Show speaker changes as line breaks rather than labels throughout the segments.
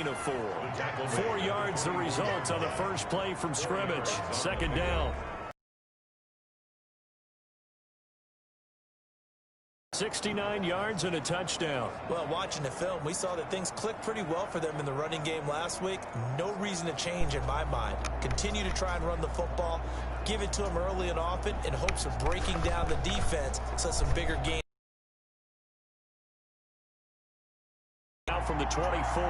of 4. 4 yards the result on the first play from scrimmage. Second down. 69 yards and a touchdown.
Well, watching the film, we saw that things clicked pretty well for them in the running game last week. No reason to change in my mind. Continue to try and run the football, give it to them early and often in hopes of breaking down the defense so some bigger gains.
Out from the 24.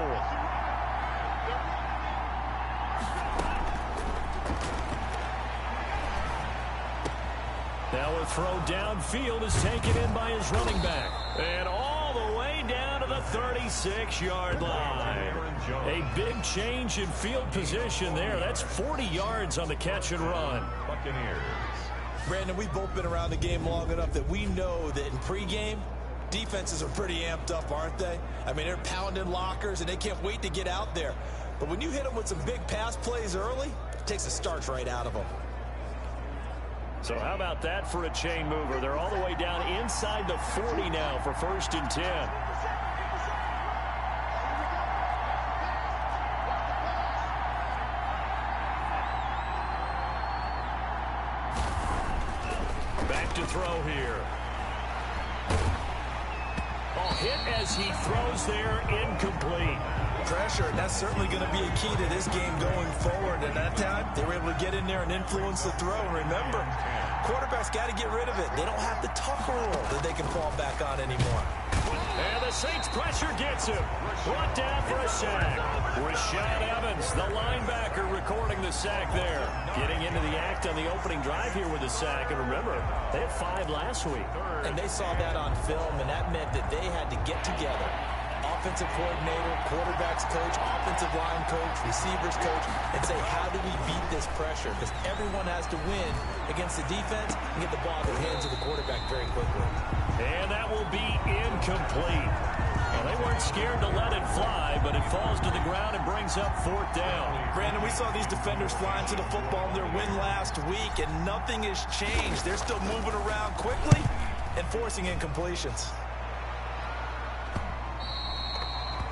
Now a throw downfield is taken in by his running back. And all the way down to the 36-yard line. A big change in field position there. That's 40 yards on the catch and run.
Buccaneers.
Brandon, we've both been around the game long enough that we know that in pregame, defenses are pretty amped up, aren't they? I mean, they're pounding lockers, and they can't wait to get out there. But when you hit them with some big pass plays early, it takes the starch right out of them.
So how about that for a chain mover? They're all the way down inside the 40 now for 1st and 10. Back to throw here. Hit as he throws there, incomplete.
Pressure, and that's certainly going to be a key to this game going forward. And that time, they were able to get in there and influence the throw. And remember, quarterbacks got to get rid of it. They don't have the Tucker rule that they can fall back on anymore.
And the Saints pressure gets him. Brought down for a sack. Rashad Evans, the linebacker, recording the sack there. Getting into the act on the opening drive here with a sack. And remember, they had 5 last week.
And they saw that on film, and that meant that they had to get together. Offensive coordinator, quarterbacks coach, offensive line coach, receivers coach, and say, how do we beat this pressure? Because everyone has to win against the defense and get the ball in the hands of the quarterback very quickly.
And that will be incomplete. Well, they weren't scared to let it fly, but it falls to the ground and brings up 4th down.
Brandon, we saw these defenders flying to the football in their win last week, and nothing has changed. They're still moving around quickly and forcing incompletions.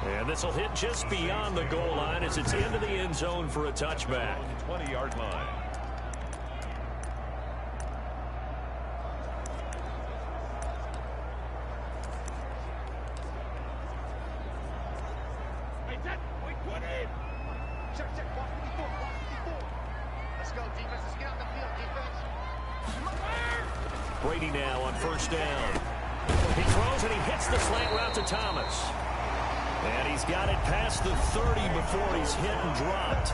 And this will hit just beyond the goal line as it's into the end zone for a touchback.
20-yard line.
Brady now on 1st down. He throws and he hits the slant route to Thomas. And he's got it past the 30 before he's hit and dropped.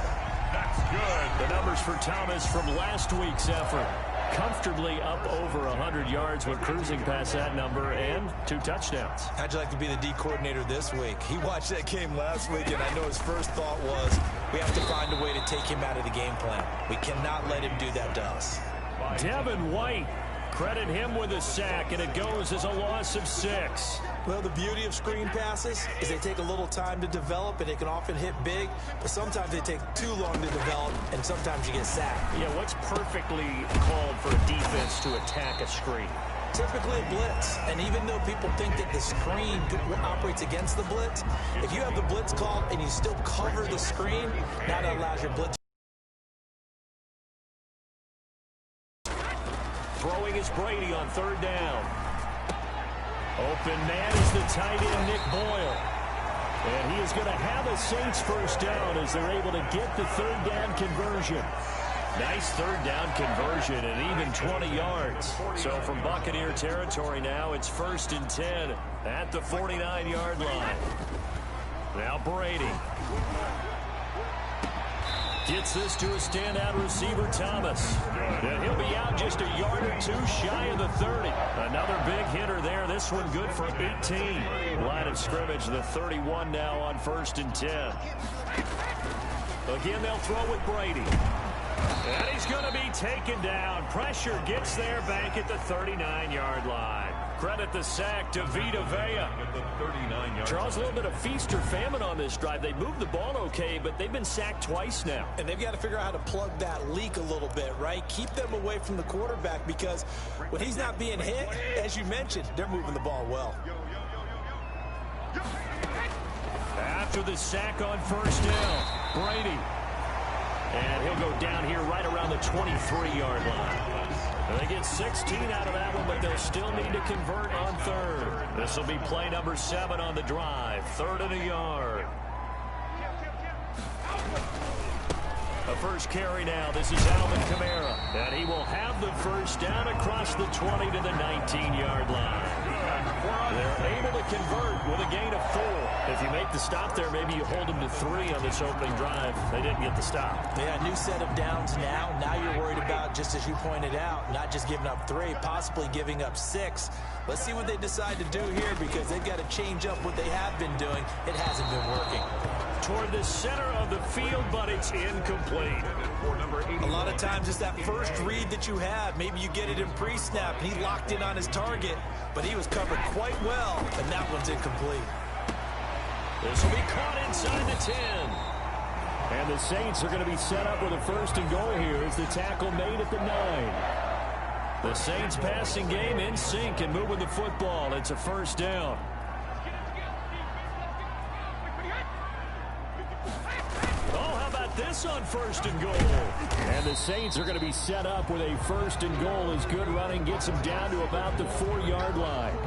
That's good.
The numbers for Thomas from last week's effort. Comfortably up over 100 yards when cruising past that number, and 2 touchdowns.
How'd you like to be the D coordinator this week? He watched that game last week, and I know his first thought was, we have to find a way to take him out of the game plan. We cannot let him do that to us.
Devin White, credit him with a sack, and it goes as a loss of 6.
Well, the beauty of screen passes is they take a little time to develop, and they can often hit big, but sometimes they take too long to develop, and sometimes you get sacked.
Yeah, what's perfectly called for a defense to attack a screen?
Typically a blitz, and even though people think that the screen operates against the blitz, if you have the blitz called and you still cover the screen, now that allows your blitz.
Throwing is Brady on 3rd down. Open man is the tight end, Nick Boyle. And he is going to have a Saints 1st down as they're able to get the 3rd down conversion. Nice 3rd down conversion and even 20 yards. So from Buccaneer territory now, it's 1st and 10 at the 49-yard line. Now Brady gets this to a standout receiver, Thomas. And he'll be out just a yard or 2 shy of the 30. Another big hitter there. This one good for 18. Line of scrimmage, the 31 now on 1st and 10. Again, they'll throw with Brady. And he's going to be taken down. Pressure gets there back at the 39-yard line. Credit the sack to Vita Vea. Charles, a little bit of feast or famine on this drive. They moved the ball okay, but they've been sacked twice now.
And they've got to figure out how to plug that leak a little bit, right? Keep them away from the quarterback because when he's not being hit, as you mentioned, they're moving the ball well.
After the sack on first down, Brady. And he'll go down here right around the 23-yard line. And they get 16 out of that one, but they'll still need to convert on third. This will be play number 7 on the drive. 3rd and a yard. A first carry now. This is Alvin Kamara. And he will have the first down across the 20 to the 19-yard line. They're able to convert with a gain of 4. If you make the stop there, maybe you hold them to 3 on this opening drive. They didn't get the stop.
Yeah, new set of downs now. Now you're worried about, just as you pointed out, not just giving up 3, possibly giving up 6. Let's see what they decide to do here, because they've got to change up what they have been doing. It hasn't been working.
Toward the center of the field, but it's incomplete.
A lot of times it's that first read that you have. Maybe you get it in pre-snap, and he locked in on his target, but he was covered quite well, and that one's incomplete.
This will be caught inside the 10. And the Saints are going to be set up with a 1st and goal here as the tackle made at the 9. The Saints passing game in sync and moving the football. It's a 1st down. This on 1st and goal. And the Saints are going to be set up with a 1st and goal as good running gets them down to about the 4-yard line.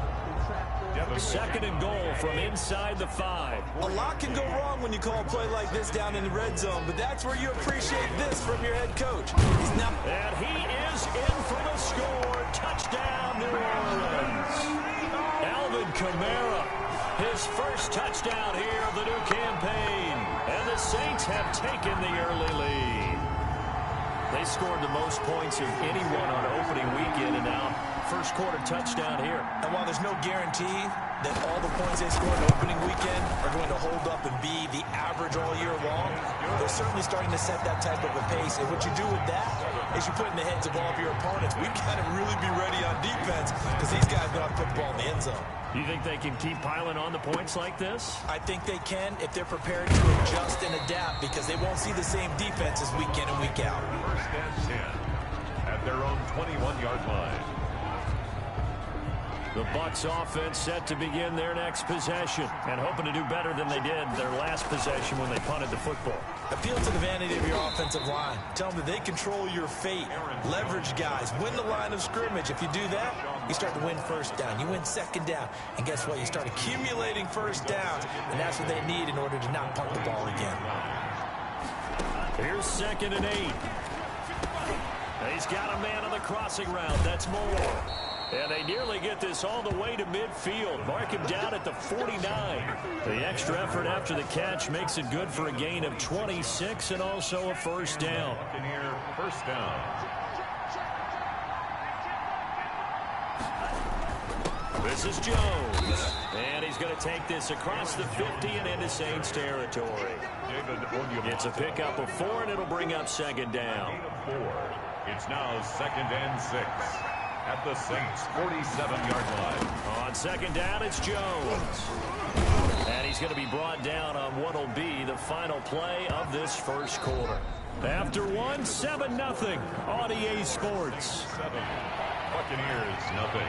2nd and goal from inside the 5.
A lot can go wrong when you call a play like this down in the red zone, but that's where you appreciate this from your head coach.
And he is in for the score. Touchdown, New Orleans. Alvin Kamara, his first touchdown here of the new campaign. And the Saints have taken the early lead. They scored the most points of anyone on opening weekend, and now first quarter touchdown here.
And while there's no guarantee that all the points they scored opening weekend are going to hold up and be the average all year long, they're certainly starting to set that type of a pace. And what you do with that is you put in the heads of all of your opponents, we've got to really be ready on defense because these guys know how to put the ball in the end zone.
Do you think they can keep piling on the points like this?
I think they can if they're prepared to adjust and adapt, because they won't see the same defenses week in and week out.
1st and 10 at their own 21-yard line.
The Bucs offense set to begin their next possession and hoping to do better than they did their last possession when they punted the football.
Appeal to the vanity of your offensive line. Tell them that they control your fate. Leverage guys. Win the line of scrimmage. If you do that, you start to win 1st down. You win 2nd down. And guess what? You start accumulating 1st downs. And that's what they need in order to not punt the ball again.
Here's 2nd and 8. He's got a man on the crossing route. That's Moore. And they nearly get this all the way to midfield. Mark him down at the 49. The extra effort after the catch makes it good for a gain of 26 and also a 1st down.
Buccaneer 1st down.
This is Jones. And he's going to take this across the 50 and into Saints territory. It's a pickup of 4, and it'll bring up 2nd down.
4. It's now 2nd and 6. At the Saints' 47-yard line.
On 2nd down, it's Jones. And he's going to be brought down on what will be the final play of this first quarter. After 1, 7-0 on EA Sports.
7. Buccaneers, nothing.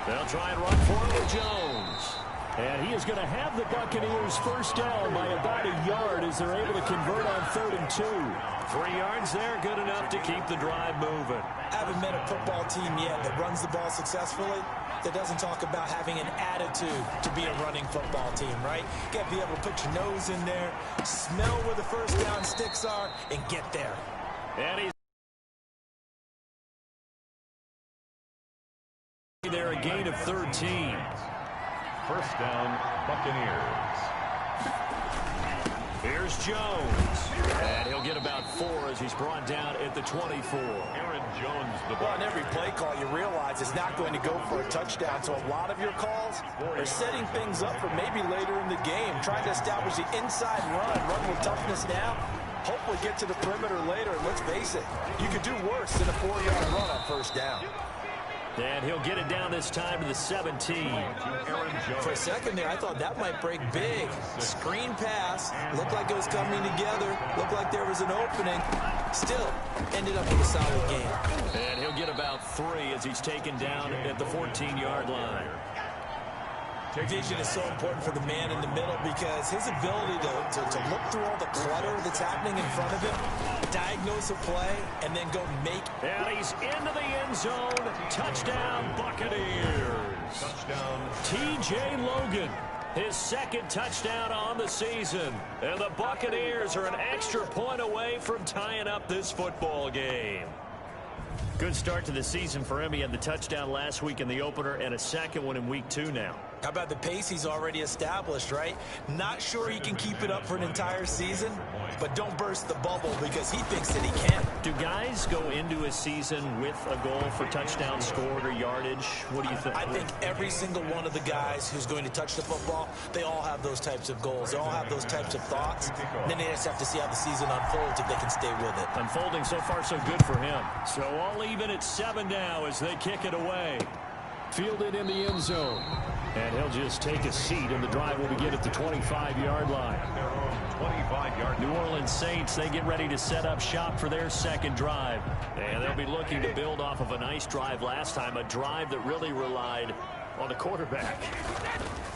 They'll try and run for it with Jones. And he is going to have the Buccaneers 1st down by about a yard as they're able to convert on 3rd and 2. 3 yards there, good enough to keep the drive moving.
I haven't met a football team yet that runs the ball successfully that doesn't talk about having an attitude to be a running football team, right? You got to be able to put your nose in there, smell where the 1st down sticks are, and get there.
And he's there, a gain of 13.
1st down, Buccaneers.
Here's Jones. And he'll get about 4 as he's brought down at the 24.
Aaron Jones, the
ball. On every play call, you realize it's not going to go for a touchdown. So a lot of your calls are setting things up for maybe later in the game, trying to establish the inside run with toughness now. Hopefully get to the perimeter later. And let's face it, you could do worse than a 4-yard run on 1st down.
And he'll get it down this time to the 17.
For a second there, I thought that might break big. Screen pass. Looked like it was coming together. Looked like there was an opening. Still, ended up with a solid game.
And he'll get about 3 as he's taken down at the 14-yard line.
Vision is so important for the man in the middle because his ability to look through all the clutter that's happening in front of him, diagnose a play, and then go make.
And he's into the end zone. Touchdown, Buccaneers.
Touchdown.
T.J. Logan, his second touchdown on the season. And the Buccaneers are an extra point away from tying up this football game. Good start to the season for him. He had the touchdown last week in the opener and a second one in week 2 now.
How about the pace he's already established, right? Not sure he can keep it up for an entire season, but don't burst the bubble because he thinks that he can.
Do guys go into a season with a goal for touchdown scored or yardage? What do you think?
I think every single one of the guys who's going to touch the football, they all have those types of goals. They all have those types of thoughts. And then they just have to see how the season unfolds if they can stay with it.
Unfolding so far so good for him. So all even at 7 now as they kick it away. Fielded in the end zone. And he'll just take a seat, and the drive will begin at the 25-yard line.
25-yard.
New Orleans Saints, they get ready to set up shop for their second drive. And they'll be looking to build off of a nice drive last time, a drive that really relied on the quarterback.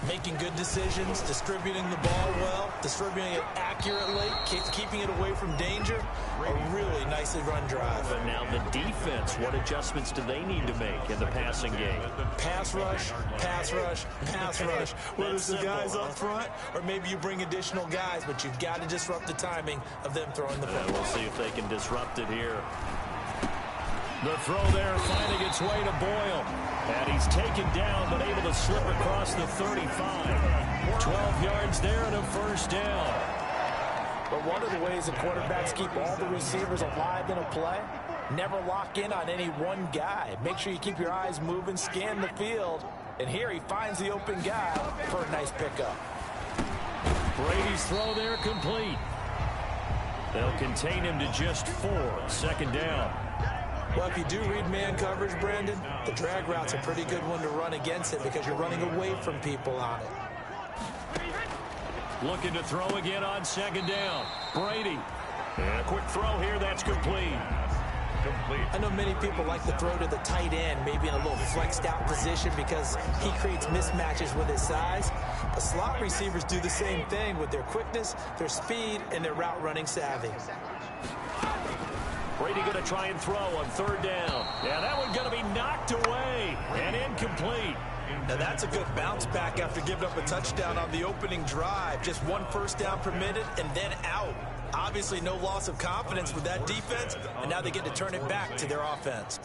Making good decisions, distributing the ball well, distributing it accurately, keeping it away from danger. A really nicely run drive.
But now the defense, what adjustments do they need to make in the passing game?
Pass rush, pass rush, pass rush. Whether it's the guys up front or maybe you bring additional guys, but you've got to disrupt the timing of them throwing the football.
We'll see if they can disrupt it here. The throw there finding its way to Boyle. And he's taken down but able to slip across the 35. 12 yards there and a first down.
But one of the ways the quarterbacks keep all the receivers alive in a play, never lock in on any one guy. Make sure you keep your eyes moving, scan the field. And here he finds the open guy for a nice pickup.
Brady's throw there complete. They'll contain him to just 4. Second down.
Well, if you do read man coverage, Brandon, the drag route's a pretty good one to run against it because you're running away from people on it.
Looking to throw again on second down. Brady. And a quick throw here, that's complete.
I know many people like to throw to the tight end, maybe in a little flexed out position because he creates mismatches with his size. But slot receivers do the same thing with their quickness, their speed, and their route running savvy.
Brady going to try and throw on third down. Yeah, that one going to be knocked away and incomplete.
Now that's a good bounce back after giving up a touchdown on the opening drive. Just one first down permitted and then out. Obviously no loss of confidence with that defense, and now they get to turn it back to their offense.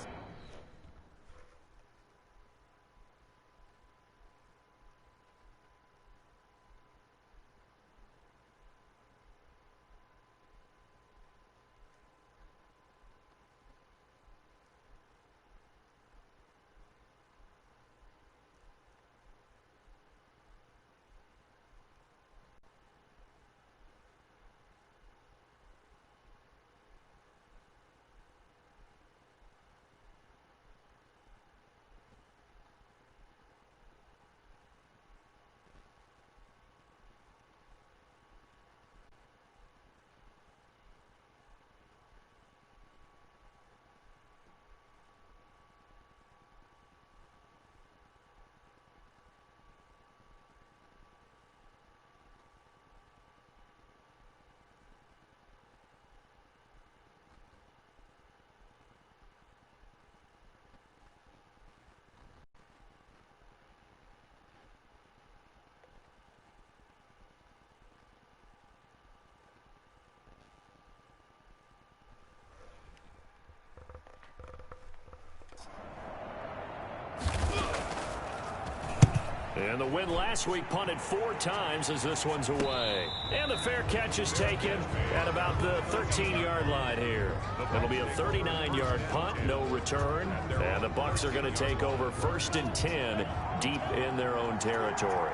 And the win last week punted 4 times as this one's away. And the fair catch is taken at about the 13-yard line here. It'll be a 39-yard punt, no return. And the Bucs are going to take over 1st and 10 deep in their own territory.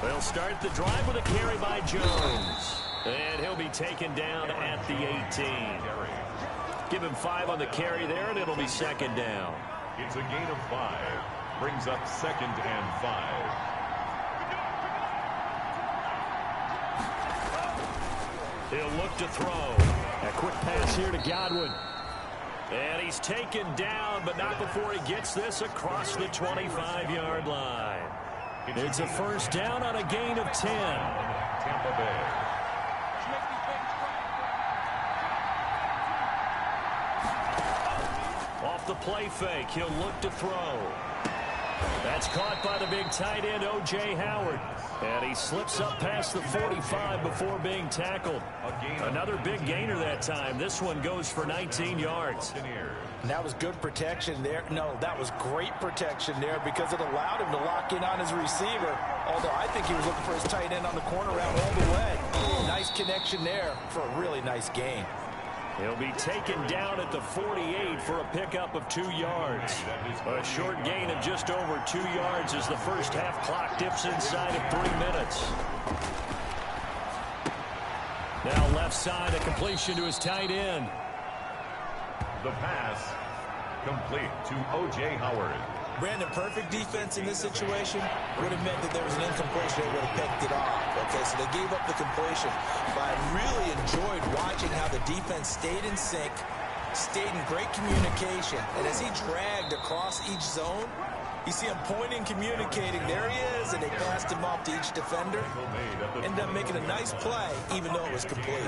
They'll start the drive with a carry by Jones. And he'll be taken down at the 18. Give him 5 on the carry there, and it'll be second down.
It's a gain of 5. Brings up 2nd and 5.
He'll look to throw. A quick pass here to Godwin. And he's taken down, but not before he gets this across the 25-yard line. It's a first down on a gain of 10.
Tampa Bay.
Off the play fake, he'll look to throw. That's caught by the big tight end, O.J. Howard. And he slips up past the 45 before being tackled. Another big gainer that time. This one goes for 19 yards.
And that was good protection there. No, that was great protection there because it allowed him to lock in on his receiver. Although I think he was looking for his tight end on the corner route all the way. Nice connection there for a really nice gain.
He'll be taken down at the 48 for a pickup of 2 yards. A short gain of just over 2 yards as the first half clock dips inside of 3 minutes. Now left side, a completion to his tight end.
The pass complete to O.J. Howard.
Brandon, perfect defense in this situation would have meant that there was an incompletion. They would have picked it off. Okay, so they gave up the completion. But I really enjoyed watching how the defense stayed in sync, stayed in great communication. And as he dragged across each zone, you see him pointing, communicating. There he is, and they passed him off to each defender. Ended up making a nice play, even though it was complete.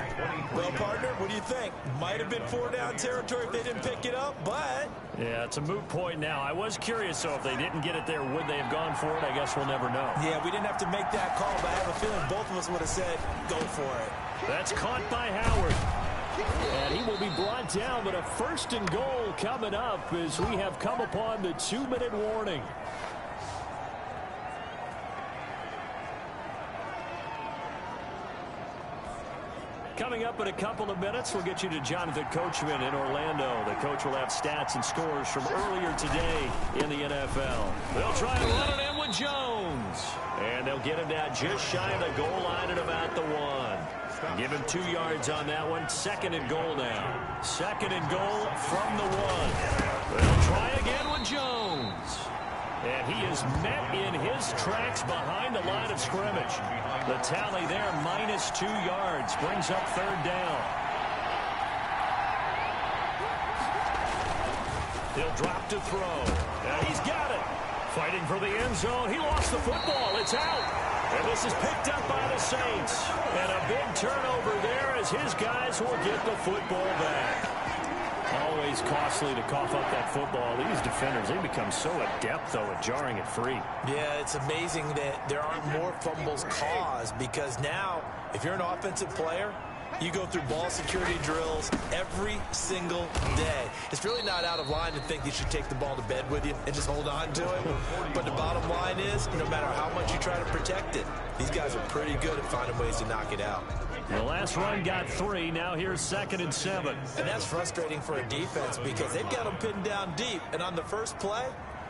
Well, partner, what do you think? Might have been 4-down territory if they didn't pick it up, but...
Yeah, it's a moot point now. I was curious, so if they didn't get it there, would they have gone for it? I guess we'll never know.
Yeah, we didn't have to make that call, but I have a feeling both of us would have said, go for it.
That's caught by Howard. And he will be brought down, but a first and goal coming up as we have come upon the 2-minute warning. Coming up in a couple of minutes, we'll get you to Jonathan Coachman in Orlando. The coach will have stats and scores from earlier today in the NFL. They'll try and run it in with Jones. And they'll get him down just shy of the goal line at about the 1. Give him 2 yards on that one. Second and goal now. Second and goal from the 1. They'll try again with Jones. And he is met in his tracks behind the line of scrimmage. The tally there, -2 yards, brings up third down. He'll drop to throw. And he's got it. Fighting for the end zone. He lost the football. It's out. And this is picked up by the Saints. And a big turnover there as his guys will get the football back. Always costly to cough up that football. These defenders, they become so adept, though, at jarring it free.
Yeah, it's amazing that there aren't more fumbles caused because now, if you're an offensive player, you go through ball security drills every single day. It's really not out of line to think you should take the ball to bed with you and just hold on to it. But the bottom line is, no matter how much you try to protect it, these guys are pretty good at finding ways to knock it out.
The last run got 3. Now here's 2nd and 7.
And that's frustrating for a defense because they've got them pinned down deep. And on the first play,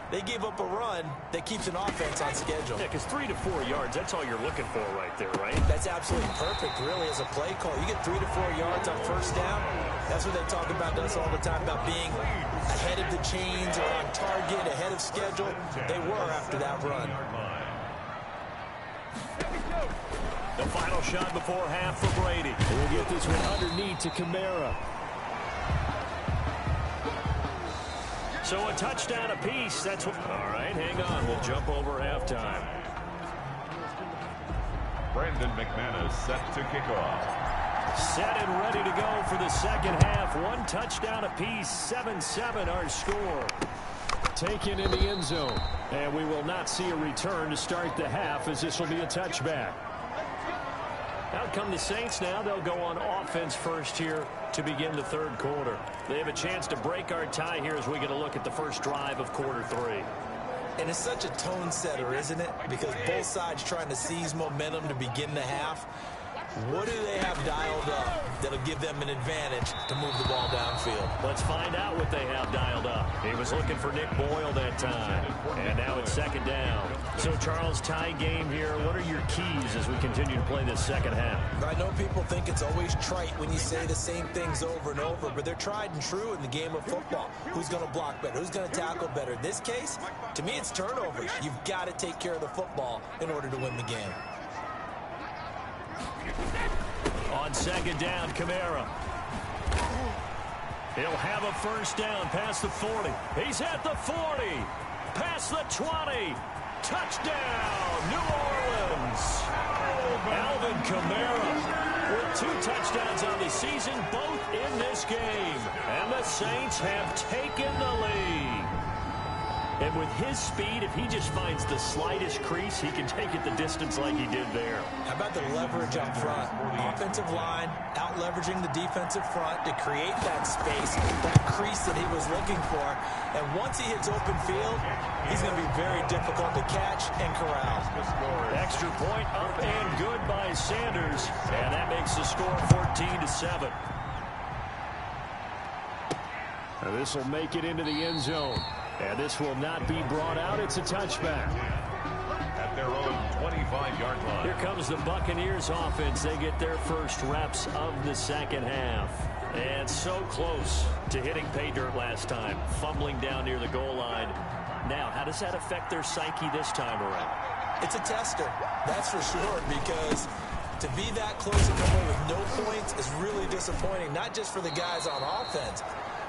they gave up a run that keeps an offense on schedule.
Yeah, because 3 to 4 yards, that's all you're looking for right there, right?
That's absolutely perfect, really, as a play call. You get 3 to 4 yards on first down. That's what they talk about us all the time, about being ahead of the chains or on target, ahead of schedule. They were after that run.
The final shot before half for Brady. We'll get this one underneath to Kamara. So a touchdown apiece. That's what. All right, hang on. We'll jump over halftime.
Brandon McManus set to kick off.
Set and ready to go for the second half. 1 touchdown apiece. 7-7 our score. Taken in the end zone. And we will not see a return to start the half as this will be a touchback. Out come the Saints now. They'll go on offense first here to begin the third quarter. They have a chance to break our tie here as we get a look at the first drive of quarter 3.
And it's such a tone setter, isn't it? Because both sides trying to seize momentum to begin the half. What do they have dialed up that'll give them an advantage to move the ball downfield?
Let's find out what they have dialed up. He was looking for Nick Boyle that time. And now it's second down. So, Charles, tie game here. What are your keys as we continue to play this second half?
I know people think it's always trite when you say the same things over and over, but they're tried and true in the game of football. Who's going to block better? Who's going to tackle better? In this case, to me, it's turnovers. You've got to take care of the football in order to win the game.
On second down, Kamara. He'll have a first down past the 40. He's at the 40. Past the 20. Touchdown, New Orleans. Alvin Kamara with 2 touchdowns on the season, both in this game. And the Saints have taken the lead. And with his speed, if he just finds the slightest crease, he can take it the distance like he did there.
How about the leverage up front? Offensive line out-leveraging the defensive front to create that space, that crease that he was looking for. And once he hits open field, he's going to be very difficult to catch and corral.
Extra point up and good by Sanders. And that makes the score 14-7. Now this will make it into the end zone. And this will not be brought out. It's a touchback.
At their own 25-yard line.
Here comes the Buccaneers offense. They get their first reps of the second half. And so close to hitting pay dirt last time. Fumbling down near the goal line. Now, how does that affect their psyche this time around?
It's a tester, that's for sure, because to be that close and come away with no points is really disappointing, not just for the guys on offense,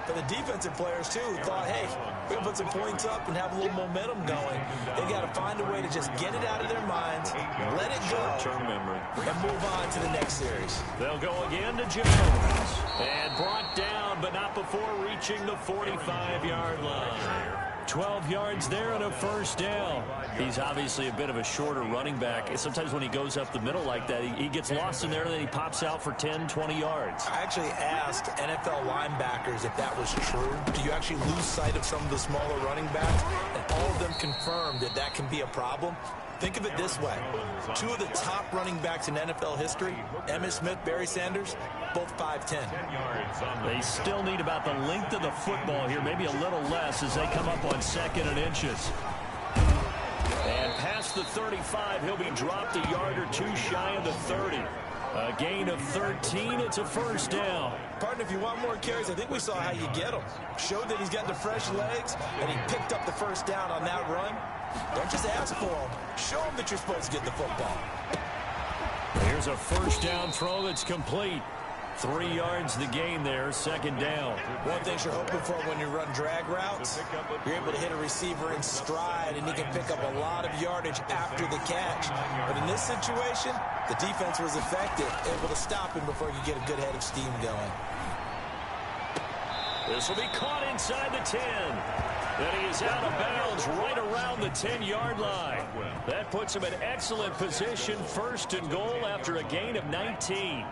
but the defensive players, too, who thought, hey, we can put some points up and have a little momentum going. They got to find a way to just get it out of their minds, let it go,
short-term memory,
and move on to the next series.
They'll go again to Jones. And brought down, but not before reaching the 45-yard line. 12 yards there and a first down. He's obviously a bit of a shorter running back. Sometimes when he goes up the middle like that, he gets lost in there and then he pops out for 10, 20 yards.
I actually asked NFL linebackers if that was true. Do you actually lose sight of some of the smaller running backs? And all of them confirmed that that can be a problem. Think of it this way. 2 of the top running backs in NFL history, Emmitt Smith, Barry Sanders, both 5'10".
They still need about the length of the football here, maybe a little less as they come up on 2nd and inches. And past the 35, he'll be dropped a yard or 2 shy of the 30. A gain of 13, it's a first down.
Partner, if you want more carries, I think we saw how you get them. Showed that he's got the fresh legs, and he picked up the first down on that run. Don't just ask for him. Show him that you're supposed to get the football.
Here's a first down throw that's complete. 3 yards the gain there, 2nd down.
One thing you're hoping for when you run drag routes, you're able to hit a receiver in stride, and he can pick up a lot of yardage after the catch. But in this situation, the defense was effective, able to stop him before he could get a good head of steam going.
This will be caught inside the 10. Then he is out of bounds right around the 10-yard line. That puts him in excellent position, 1st and goal after a gain of 19.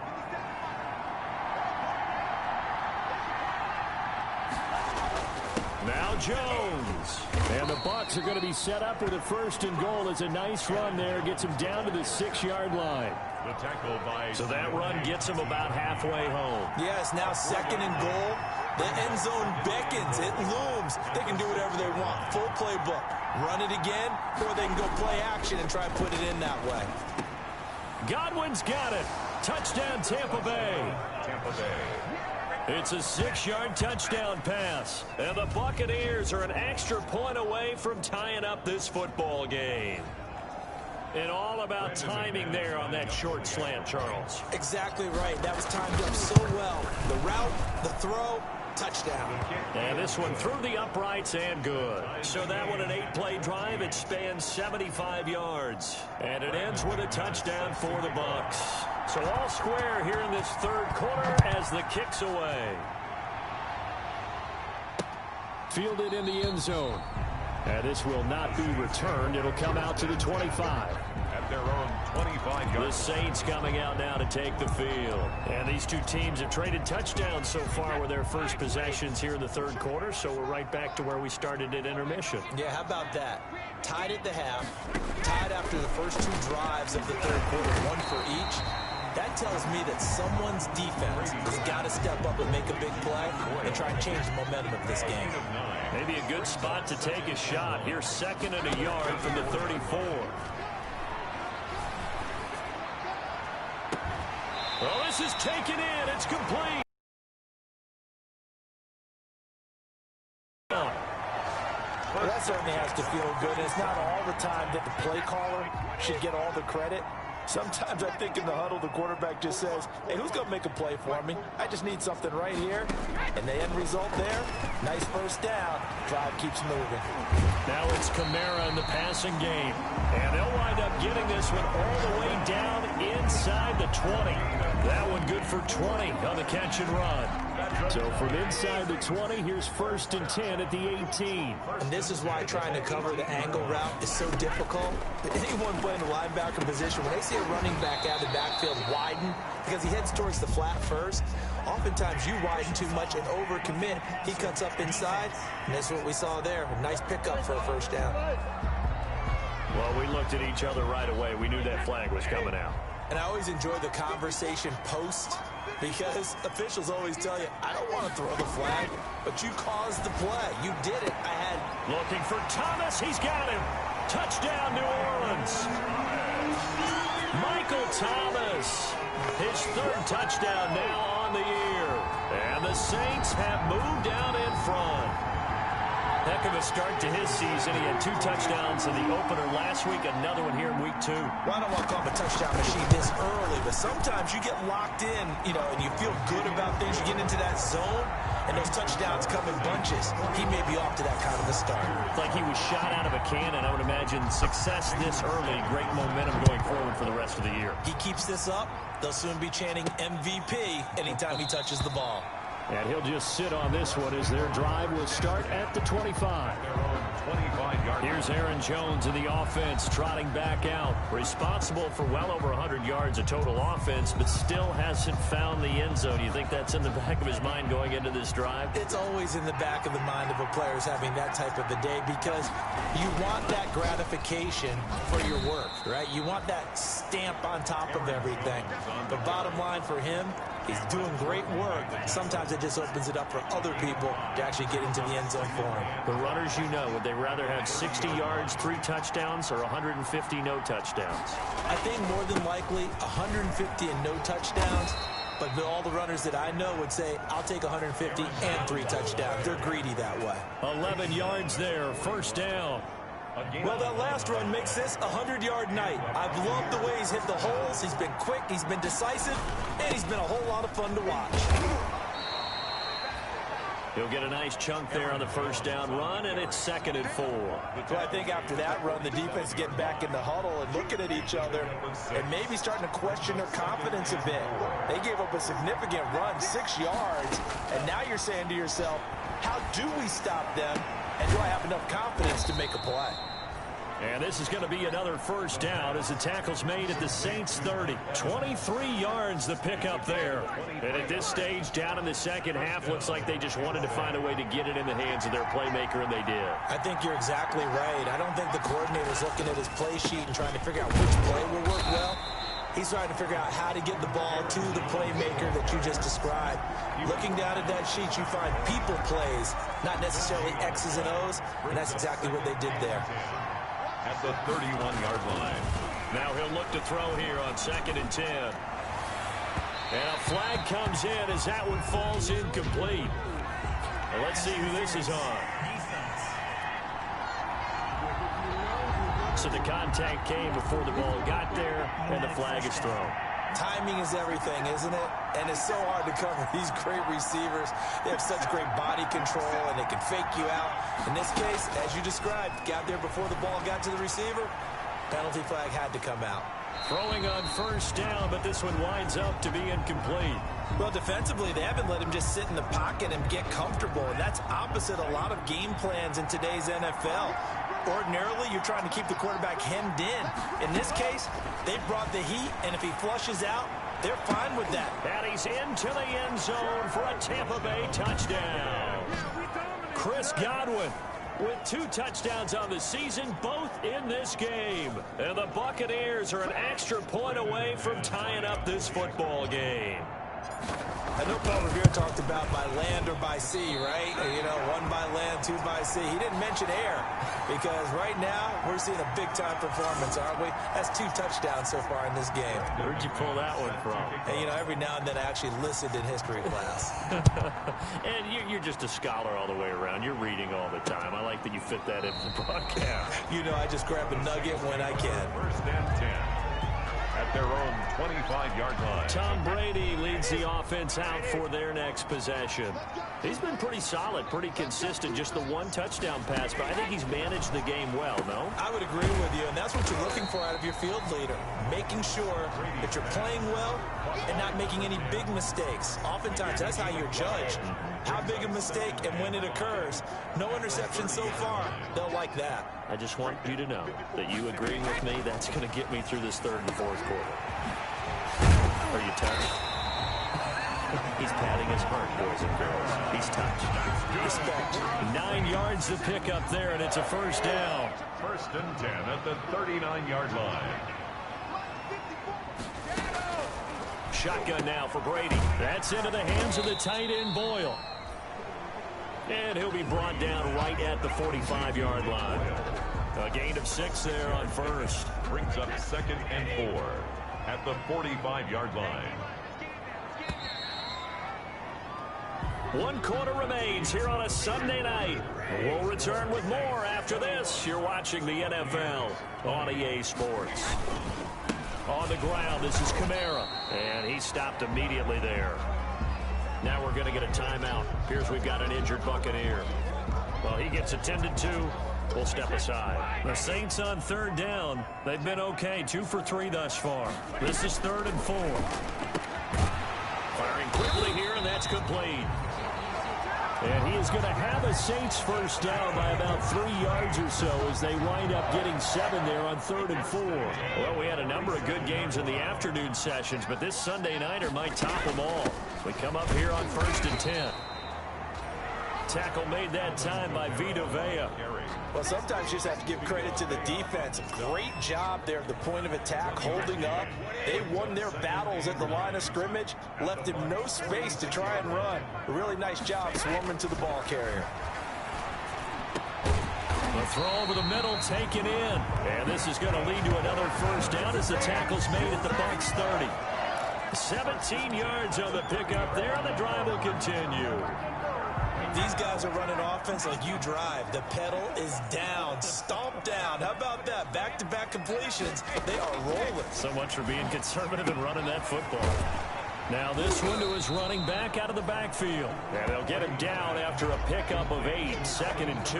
Now Jones. And the Bucs are going to be set up with a 1st and goal. It's a nice run there. Gets him down to the 6-yard line.
The tackle by
so that run gets him about halfway home.
Yes, now 2nd and goal. The end zone beckons. It looms. They can do whatever they want. Full playbook. Run it again, or they can go play action and try and put it in that way.
Godwin's got it. Touchdown, Tampa Bay.
Tampa Bay.
It's a 6-yard touchdown pass. And the Buccaneers are an extra point away from tying up this football game. And all about timing there on that short slant, Charles.
Exactly right. That was timed up so well. The route, the throw, touchdown.
And this one through the uprights and good. So that one an 8-play drive. It spans 75 yards. And it ends with a touchdown for the Bucs. So all square here in this 3rd quarter as the kick's away. Fielded in the end zone. And this will not be returned. It'll come out to the 25.
At their own 25-yard.
The Saints coming out now to take the field. And these two teams have traded touchdowns so far with their first possessions here in the 3rd quarter. So we're right back to where we started at intermission.
Yeah, how about that? Tied at the half. Tied after the first 2 drives of the 3rd quarter, 1 for each. That tells me that someone's defense has got to step up and make a big play and try and change the momentum of this game.
Maybe a good spot to take a shot. Here's 2nd and a yard from the 34. Well, this is taken in. It's complete.
Well, that certainly has to feel good. It's not all the time that the play caller should get all the credit. Sometimes I think in the huddle, the quarterback just says, hey, who's going to make a play for me? I just need something right here. And the end result there, nice first down. Drive keeps moving.
Now it's Kamara in the passing game. And they'll wind up getting this one all the way down inside the 20. That one good for 20 on the catch and run. So from inside the 20, here's 1st and 10 at the 18.
And this is why trying to cover the angle route is so difficult. Anyone playing the linebacker position, when they see a running back out of the backfield widen, because he heads towards the flat first, oftentimes you widen too much and overcommit. He cuts up inside, and that's what we saw there. A nice pickup for a first down.
Well, we looked at each other right away. We knew that flag was coming out.
And I always enjoy the conversation post, because officials always tell you, I don't want to throw the flag, but you caused the play. You did it.
Looking for Thomas. He's got him. Touchdown, New Orleans. Michael Thomas. His 3rd touchdown now on the year. And the Saints have moved out in front. Heck of a start to his season. He had 2 touchdowns in the opener last week, another one here in week 2.
Well, I don't want to call him a touchdown machine this early, but sometimes you get locked in, and you feel good about things. You get into that zone, and those touchdowns come in bunches. He may be off to that kind of a start.
It's like he was shot out of a cannon. I would imagine success this early, great momentum going forward for the rest of the year.
He keeps this up, they'll soon be chanting MVP anytime he touches the ball.
And he'll just sit on this one as their drive will start at the 25. Here's Aaron Jones in the offense, trotting back out. Responsible for well over 100 yards of total offense, but still hasn't found the end zone. You think that's in the back of his mind going into this drive?
It's always in the back of the mind of a player who's having that type of a day, because you want that gratification for your work, right? You want that stamp on top of everything. The bottom line for him, he's doing great work. Sometimes it just opens it up for other people to actually get into the end zone for him.
The runners, would they rather have 60 yards, 3 touchdowns, or 150 no touchdowns?
I think more than likely 150 and no touchdowns. But all the runners that I know would say, I'll take 150 and 3 touchdowns. They're greedy that way.
11 yards there, 1st down.
Well, that last run makes this a 100-yard night. I've loved the way he's hit the holes. He's been quick, he's been decisive, and he's been a whole lot of fun to watch.
He'll get a nice chunk there on the 1st down run, and it's 2nd and 4.
Well, I think after that run, the defense getting back in the huddle and looking at each other and maybe starting to question their confidence a bit. They gave up a significant run, 6 yards, and now you're saying to yourself, how do we stop them? And do I have enough confidence to make a play?
And this is going to be another 1st down as the tackle's made at the Saints 30. 23 yards the pickup there. And at this stage, down in the 2nd half, looks like they just wanted to find a way to get it in the hands of their playmaker, and they did.
I think you're exactly right. I don't think the coordinator's looking at his play sheet and trying to figure out which play will work well. He's trying to figure out how to get the ball to the playmaker that you just described. Looking down at that sheet, you find people plays, not necessarily X's and O's, and that's exactly what they did there.
At the 31-yard line.
Now he'll look to throw here on 2nd and 10. And a flag comes in as that one falls incomplete. Well, let's see who this is on. So the contact came before the ball got there, and the flag is thrown.
Timing is everything, isn't it? And it's so hard to cover these great receivers. They have such great body control, and they can fake you out. In this case, as you described, got there before the ball got to the receiver. Penalty flag had to come out.
Throwing on 1st down, but this one winds up to be incomplete.
Well, defensively, they haven't let him just sit in the pocket and get comfortable, and that's opposite a lot of game plans in today's NFL. Ordinarily, you're trying to keep the quarterback hemmed in. In this case, they brought the heat, and if he flushes out, they're fine with that.
And he's into the end zone for a Tampa Bay touchdown. Chris Godwin with 2 touchdowns on the season, both in this game. And the Buccaneers are an extra point away from tying up this football game.
I know Paul Revere talked about by land or by sea, right? You know, 1 by land, 2 by sea. He didn't mention air, because right now we're seeing a big-time performance, aren't we? That's 2 touchdowns so far in this game.
Where'd you pull that one from?
And, you know, every now and then I actually listened in history class.
And you're just a scholar all the way around. You're reading all the time. I like that you fit that into the broadcast.
You know, I just grab a nugget when I can.
1st and 10. At their own 25-yard line.
Tom Brady leads the offense out for their next possession. He's been pretty solid, pretty consistent, just the one touchdown pass, but I think he's managed the game well, no?
I would agree with you, and that's what you're looking for out of your field leader, making sure that you're playing well and not making any big mistakes. Oftentimes, that's how you're judged. How big a mistake and when it occurs. No interception so far. They'll like that.
I just want you to know that you agreeing with me, that's going to get me through this third and fourth quarter. Are you touched? He's patting his heart, boys and girls. He's touched.
Respect.
9 yards to pick up there, and it's a first down.
First and 10 at the 39-yard line.
Shotgun now for Brady. That's into the hands of the tight end, Boyle. And he'll be brought down right at the 45-yard line. A gain of 6 there on first.
Brings up second and 4 at the 45-yard line.
1 quarter remains here on a Sunday night. We'll return with more after this. You're watching the NFL on EA Sports. On the ground, this is Kamara, and he stopped immediately there. Now we're going to get a timeout. Appears we've got an injured Buccaneer. Well, he gets attended to. We'll step aside. The Saints on third down. They've been okay, 2 for 3 thus far. This is 3rd and 4. Firing quickly here, and that's complete. And he is going to have a Saints first down by about 3 yards or so as they wind up getting 7 there on 3rd and 4. Well, we had a number of good games in the afternoon sessions, but this Sunday nighter might top them all. We come up here on 1st and 10. Tackle made that time by Vita Vea.
Well, sometimes you just have to give credit to the defense. Great job there at the point of attack, holding up. They won their battles at the line of scrimmage, left him no space to try and run. A really nice job swarming to the ball carrier.
The throw over the middle taken in. And this is going to lead to another first down as the tackle's made at the Bucs 30. 17 yards on the pickup there, and the drive will continue.
These guys are running offense like you drive. The pedal is down, stomp down. How about that? Back-to-back completions. They are rolling.
So much for being conservative and running that football. Now this one to his running back out of the backfield. And they'll get him down after a pickup of 8, 2nd and 2.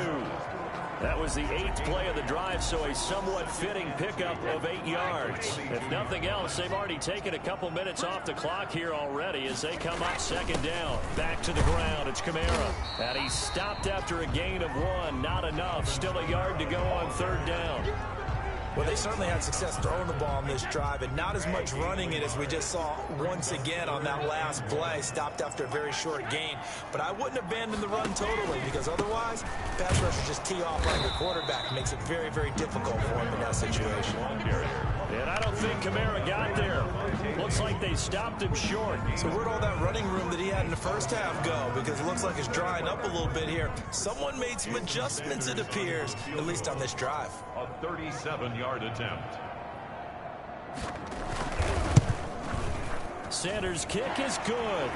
That was the 8th play of the drive, so a somewhat fitting pickup of 8 yards. If nothing else, they've already taken a couple minutes off the clock here already as they come up 2nd down. Back to the ground, it's Kamara. And he stopped after a gain of 1. Not enough. Still a yard to go on 3rd down.
Well, they certainly had success throwing the ball on this drive, and not as much running it as we just saw once again on that last play. Stopped after a very short gain. But I wouldn't abandon the run totally, because otherwise, pass rushers just tee off on your quarterback. Makes it very, very difficult for him in that situation.
And I don't think Kamara got there. Looks like they stopped him short.
So where'd all that running room that he had in the first half go? Because it looks like it's drying up a little bit here. Someone made some adjustments, it appears, at least on this drive.
A 37-yard attempt.
Sanders' kick is good.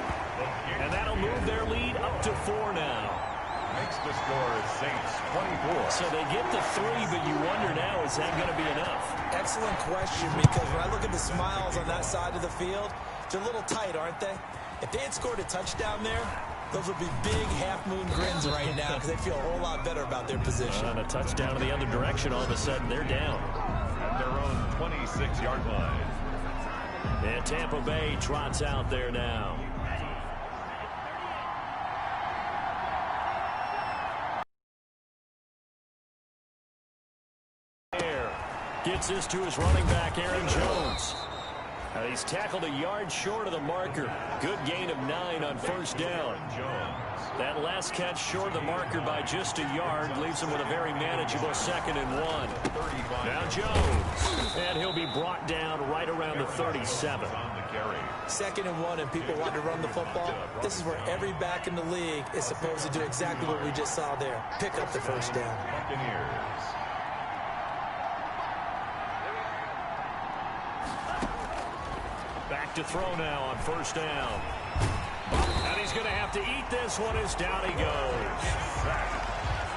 And that'll move their lead up to 4 now.
Makes the score Saints 24.
So they get to 3, but you wonder now, is that going to be enough?
Excellent question, because when I look at the smiles on that side of the field, they're a little tight, aren't they? If they had scored a touchdown there, those would be big half-moon grins right now because they feel a whole lot better about their position.
On a touchdown in the other direction, all of a sudden they're down.
At their own 26-yard line.
And Tampa Bay trots out there now. Gets this to his running back, Aaron Jones. Now he's tackled a yard short of the marker. Good gain of 9 on 1st down. That last catch short of the marker by just a yard leaves him with a very manageable 2nd and 1. Now Jones. And he'll be brought down right around the 37.
2nd and 1, and people want to run the football. This is where every back in the league is supposed to do exactly what we just saw there. Pick up the 1st down.
Buccaneers.
Back to throw now on 1st down. And he's going to have to eat this one as down he goes.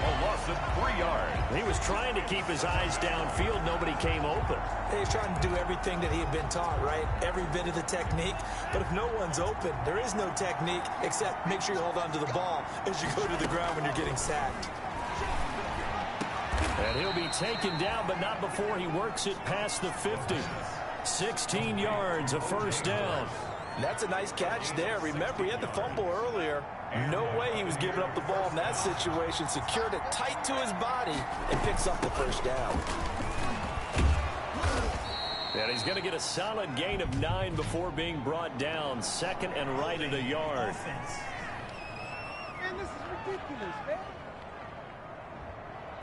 A loss of 3 yards.
He was trying to keep his eyes downfield. Nobody came open.
He's trying to do everything that he had been taught, right? Every bit of the technique. But if no one's open, there is no technique except make sure you hold on to the ball as you go to the ground when you're getting sacked.
And he'll be taken down, but not before he works it past the 50. 16 yards, a first down.
That's a nice catch there. Remember, he had the fumble earlier. No way he was giving up the ball in that situation. Secured it tight to his body and picks up the first down.
And he's going to get a solid gain of 9 before being brought down. Second and right at a yard.
Man, this is ridiculous, man.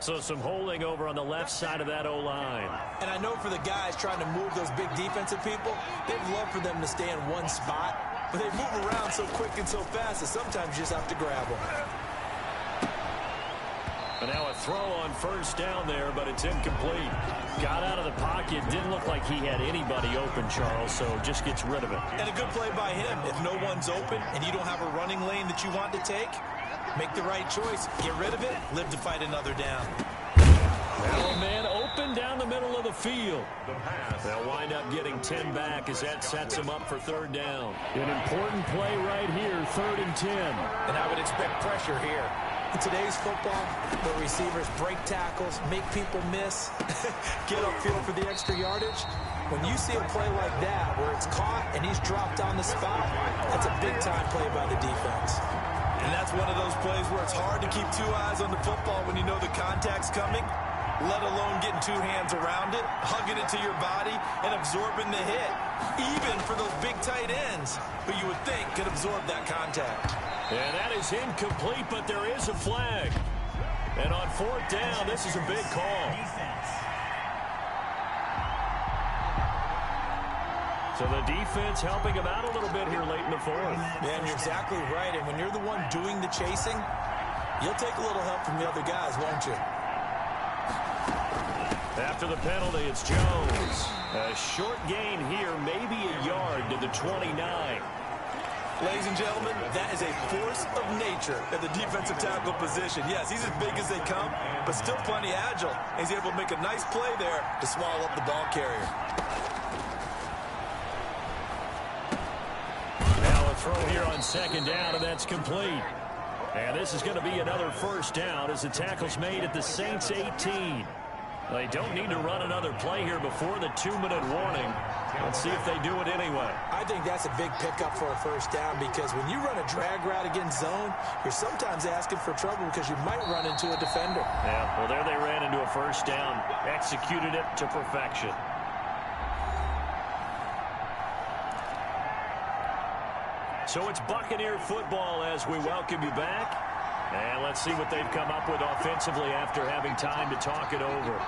So some holding over on the left side of that O-line.
And I know for the guys trying to move those big defensive people, they'd love for them to stay in one spot. But they move around so quick and so fast that sometimes you just have to grab them.
And now a throw on first down there, but it's incomplete. Got out of the pocket. Didn't look like he had anybody open, Charles, so just gets rid of it.
And a good play by him. If no one's open and you don't have a running lane that you want to take, make the right choice. Get rid of it. Live to fight another down.
Well, man, open down the middle of the field. They'll wind up getting 10 back as that sets them up for third down. An important play right here, 3rd and 10.
And I would expect pressure here. In today's football, the receivers break tackles, make people miss, get upfield for the extra yardage. When you see a play like that where it's caught and he's dropped on the spot, that's a big-time play by the defense. And that's one of those plays where it's hard to keep 2 eyes on the football when you know the contact's coming, let alone getting 2 hands around it, hugging it to your body, and absorbing the hit, even for those big tight ends who you would think could absorb that contact.
And that is incomplete, but there is a flag. And on 4th down, this is a big call. So the defense helping him out a little bit here late in the 4th.
Yeah, and you're exactly right. And when you're the one doing the chasing, you'll take a little help from the other guys, won't you?
After the penalty, it's Jones. A short gain here, maybe a yard to the 29.
Ladies and gentlemen, that is a force of nature at the defensive tackle position. Yes, he's as big as they come, but still plenty agile. He's able to make a nice play there to swallow up the ball carrier.
Now a throw here on 2nd down, and that's complete. And this is going to be another first down as the tackle's made at the Saints 18. They don't need to run another play here before the 2-minute warning. Let's see if they do it anyway.
I think that's a big pickup for a first down because when you run a drag route against zone, you're sometimes asking for trouble because you might run into a defender.
Yeah, well, there they ran into a first down. Executed it to perfection. So it's Buccaneer football as we welcome you back. And let's see what they've come up with offensively after having time to talk it over.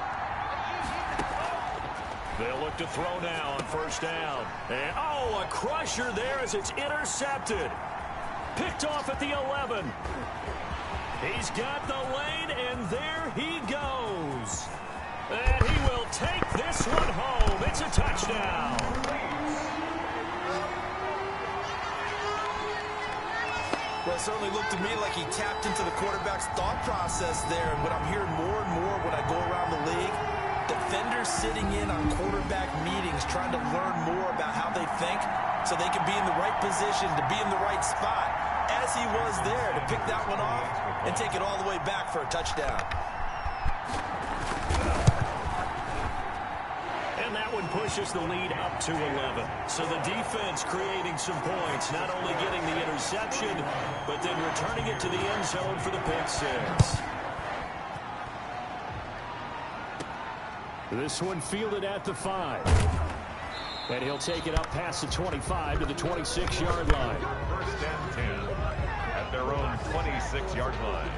They'll look to throw now on first down. And, oh, a crusher there as it's intercepted. Picked off at the 11. He's got the lane, and there he goes. And he will take this one home. It's a touchdown.
Well, it certainly looked to me like he tapped into the quarterback's thought process there. And what I'm hearing more and more when I go around the league, defenders sitting in on quarterback meetings trying to learn more about how they think so they can be in the right position to be in the right spot, as he was there to pick that one off and take it all the way back for a touchdown.
And that one pushes the lead up to 11. So the defense creating some points, not only getting the interception, but then returning it to the end zone for the pick 6. This one fielded at the 5. And he'll take it up past the 25 to the 26-yard line.
1st and 10 at their own 26-yard line.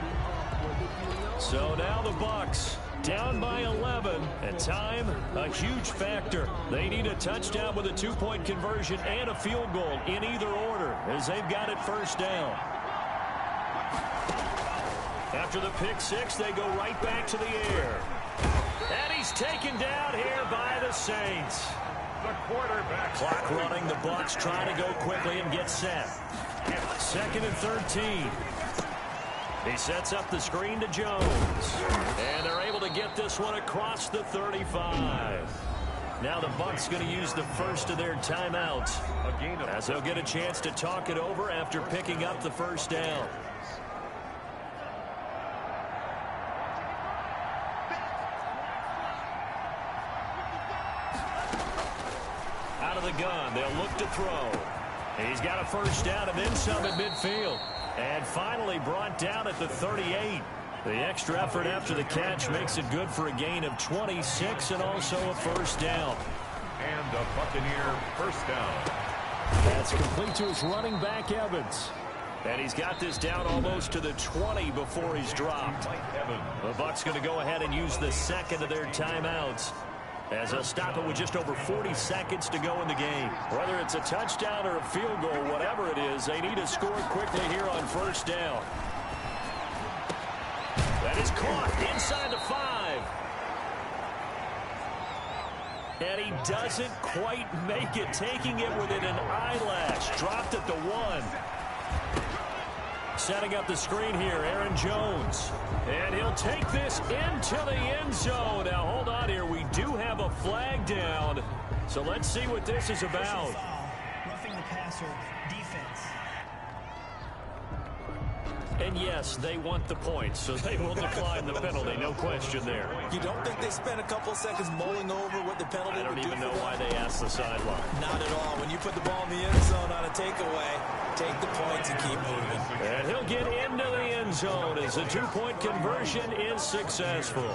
So now the Bucs down by 11, and time, a huge factor. They need a touchdown with a 2-point conversion and a field goal in either order as they've got it first down. After the pick 6, they go right back to the air. And he's taken down here by the Saints.
The quarterback.
Clock running, the Bucs trying to go quickly and get set. 2nd and 13. He sets up the screen to Jones. And they're able to get this one across the 35. Now the Bucs going to use the first of their timeouts, as they'll get a chance to talk it over after picking up the first down. Out of the gun, they'll look to throw. He's got a first down and then some at midfield. And finally brought down at the 38. The extra effort after the catch makes it good for a gain of 26 and also a first down.
And a Buccaneer first down.
That's complete to his running back, Evans. And he's got this down almost to the 20 before he's dropped. The Bucs going to go ahead and use the second of their timeouts, as they'll stop it with just over 40 seconds to go in the game. Whether it's a touchdown or a field goal, whatever it is, they need to score quickly here on first down. That is caught inside the 5. And he doesn't quite make it, taking it within an eyelash. Dropped at the 1. Setting up the screen here, Aaron Jones. And he'll take this into the end zone. Now, hold on here. We do have a flag down. So let's see what this is about.
Roughing the passer, defense.
And yes, they want the points, so they will decline the penalty. No question there.
You don't think they spent a couple of seconds mulling over what the penalty would do?
I don't even know why they asked the sideline.
Not at all. When you put the ball in the end zone on a takeaway, take the points and keep moving.
And he'll get into the end zone as the two-point conversion is successful.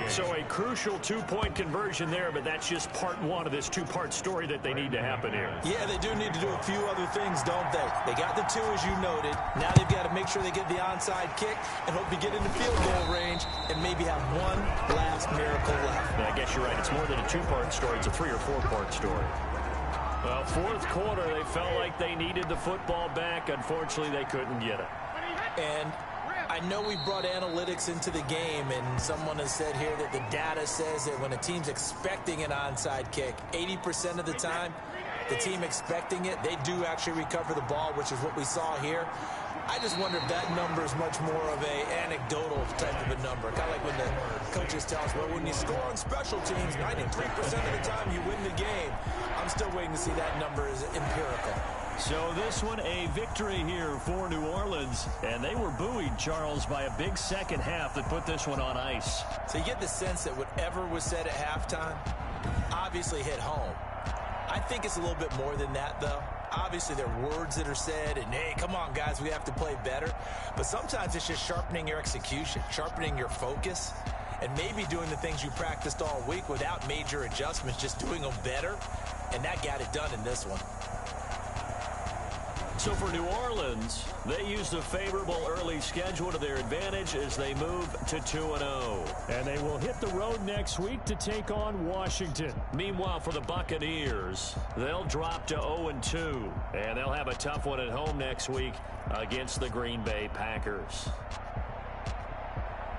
So a crucial two-point conversion there, but that's just part one of this two-part story that they need to happen here.
Yeah, they do need to do a few other things, don't they? They got the 2, as you noted. Now they've got to make sure they get the onside kick and hope to get into field goal range and maybe have one last miracle left.
Yeah, I guess you're right. It's more than a two-part story. It's a 3- or 4-part story. Well, fourth quarter, they felt like they needed the football back. Unfortunately, they couldn't get it.
And I know we brought analytics into the game, and someone has said here that the data says that when a team's expecting an onside kick, 80% of the time, the team expecting it, they do actually recover the ball, which is what we saw here. I just wonder if that number is much more of a anecdotal type of a number. Kind of like when the coaches tell us, well, when you score on special teams, 93% of the time you win the game. I'm still waiting to see that number is empirical.
So this one, a victory here for New Orleans. And they were buoyed, Charles, by a big second half that put this one on ice.
So you get the sense that whatever was said at halftime obviously hit home. I think it's a little bit more than that, though. Obviously, there are words that are said, and, hey, come on, guys, we have to play better. But sometimes it's just sharpening your execution, sharpening your focus, and maybe doing the things you practiced all week without major adjustments, just doing them better. And that got it done in this one.
So for New Orleans, they used a favorable early schedule to their advantage as they move to 2-0. And they will hit the road next week to take on Washington. Meanwhile, for the Buccaneers, they'll drop to 0-2. And they'll have a tough one at home next week against the Green Bay Packers.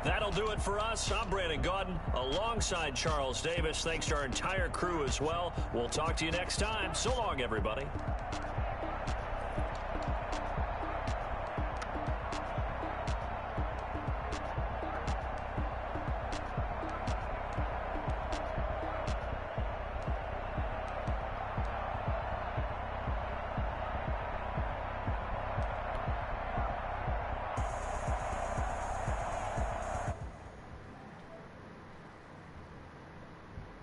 That'll do it for us. I'm Brandon Gaudin alongside Charles Davis. Thanks to our entire crew as well. We'll talk to you next time. So long, everybody.